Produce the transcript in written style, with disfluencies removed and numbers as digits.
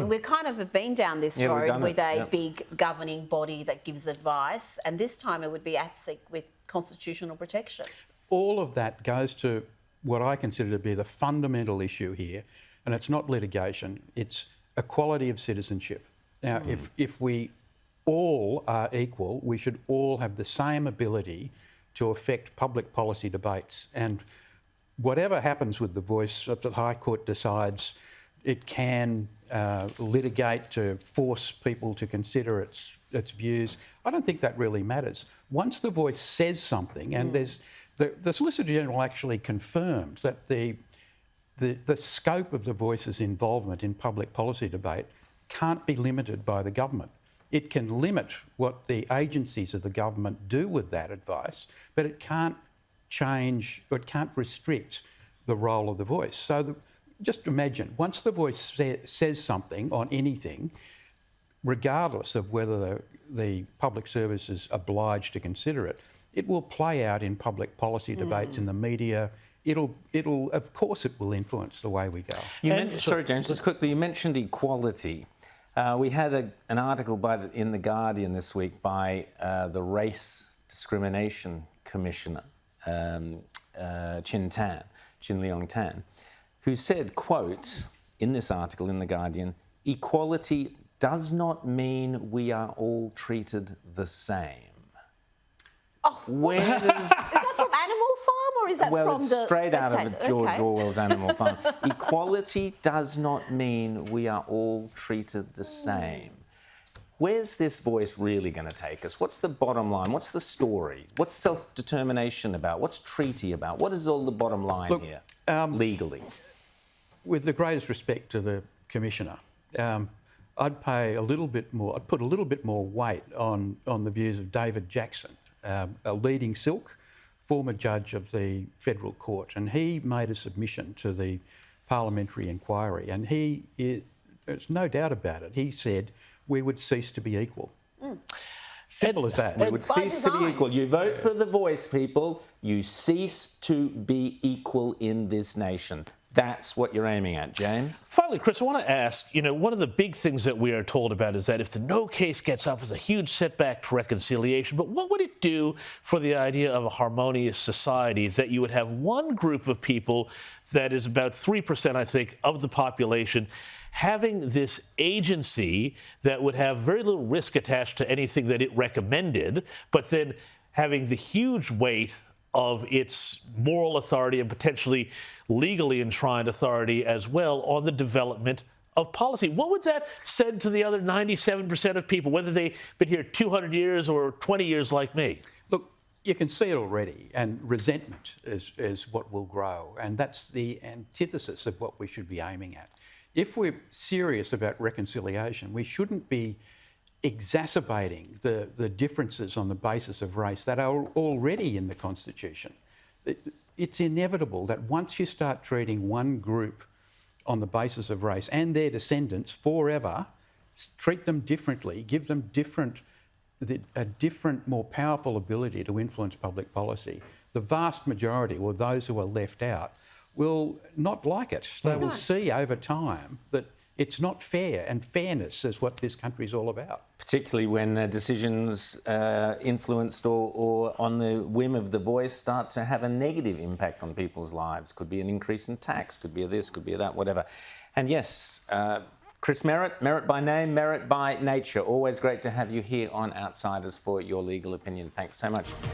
mean, we kind of have been down this road with a big governing body that gives advice, and this time it would be ATSIC with constitutional protection. All of that goes to what I consider to be the fundamental issue here, and it's not litigation, it's equality of citizenship. Now, if we all are equal, we should all have the same ability to affect public policy debates. And whatever happens with the voice, if the High Court decides it can litigate to force people to consider its views, I don't think that really matters. Once the voice says something, and the Solicitor General actually confirmed that the scope of the voice's involvement in public policy debate can't be limited by the government. It can limit what the agencies of the government do with that advice, but it can't change, or it can't restrict the role of the voice. So just imagine, once the voice says something on anything, regardless of whether the public service is obliged to consider it, it will play out in public policy debates in the media. Of course it will influence the way we go. Sorry, James, just quickly, you mentioned equality. We had an article in The Guardian this week by the Race Discrimination Commissioner, Chin Leong Tan, who said, quote, in this article in The Guardian, "Equality does not mean we are all treated the same." Oh, where does... Is that from Animal Farm or is that from it's the straight out of George Orwell's Animal Farm. Equality does not mean we are all treated the same. Where's this voice really going to take us? What's the bottom line? What's the story? What's self-determination about? What's treaty about? What is all the bottom line here, legally? With the greatest respect to the Commissioner, I'd put a little bit more weight on the views of David Jackson, a leading silk, former judge of the Federal Court, and he made a submission to the parliamentary inquiry, and there's no doubt about it, he said we would cease to be equal. Simple as that. We would cease to be equal. You vote for the voice, people, you cease to be equal in this nation. That's what you're aiming at, James. Finally, Chris, I want to ask, one of the big things that we are told about is that if the no case gets up, it's a huge setback to reconciliation. But what would it do for the idea of a harmonious society that you would have one group of people that is about 3%, I think, of the population having this agency that would have very little risk attached to anything that it recommended, but then having the huge weight of its moral authority and potentially legally enshrined authority as well on the development of policy? What would that send to the other 97% of people, whether they've been here 200 years or 20 years like me? Look, you can see it already, and resentment is what will grow, and that's the antithesis of what we should be aiming at. If we're serious about reconciliation, we shouldn't be exacerbating the differences on the basis of race that are already in the Constitution. It's inevitable that once you start treating one group on the basis of race and their descendants forever, treat them differently, give them a different, more powerful ability to influence public policy, the vast majority, or those who are left out, will not like it. They will see over time that it's not fair, and fairness is what this country is all about. Particularly when decisions influenced or on the whim of the voice start to have a negative impact on people's lives. Could be an increase in tax, could be a this, could be a that, whatever. And yes, Chris Merritt, Merritt by name, Merritt by nature. Always great to have you here on Outsiders for your legal opinion. Thanks so much.